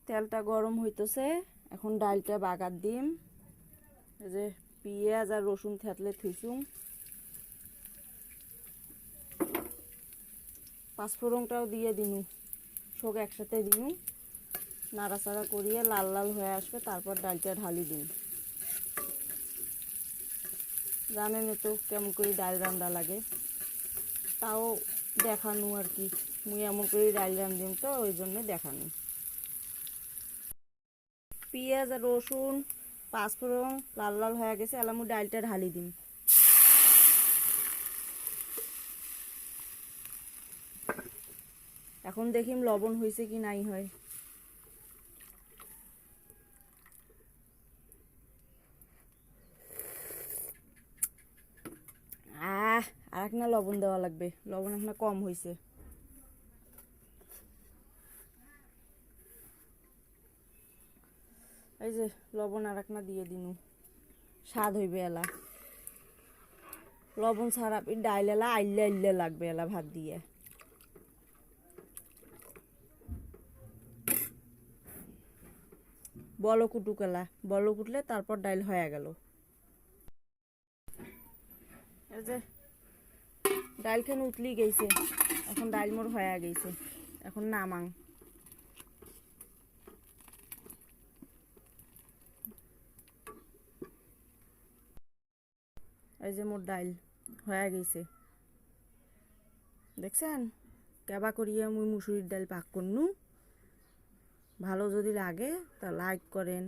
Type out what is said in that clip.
তেলটা গরম হইতেছে, এখন ডালটা বাগার দিম। এই যে পেঁয়াজ আর রসুন থেতলে থুইছুম, পাঁচফোড়নটাও দিয়ে দিনু, সব একসাথে দিনু, নাড়াচাড়া করিয়ে লাল লাল হয়ে আসবে, তারপর ডালটা ঢালি দিন। জানেন তো কেমন করে ডাল রান্না লাগে, তাও দেখানো আর কি। মুই এমন করে ডাল রান্ধিম তো ওই জন্য দেখানো। পেঁয়াজ আর রসুন পাঁচফোড়ন লাল লাল হয়ে গেছে, এলামু ডালটা ঢালি দিম। এখন দেখিম লবণ হয়েছে কি নাই হয়। আর এক না লবণ দেওয়া লাগবে, লবণ এখন কম হয়েছে। এই যে লবণ আর এক না দিয়ে দিনু, স্বাদ হইবে এলা। লবণ ছাড়া ডাইল এলা আইলে আইলে লাগবে এলা ভাত দিয়ে। বলো কুটুক এলা, বলো কুটলে তারপর ডাইল হয়ে গেল। এই যে ডাইল খান উতলি গেছে, এখন ডাইল মোর হয়ে গেছে, এখন নামাং। এই যে মোর ডাইল হয়ে গেছে, দেখছেন কেবা করিয়ে মুই মুসুরির ডাল পাক করনু। ভালো যদি লাগে তা লাইক করেন,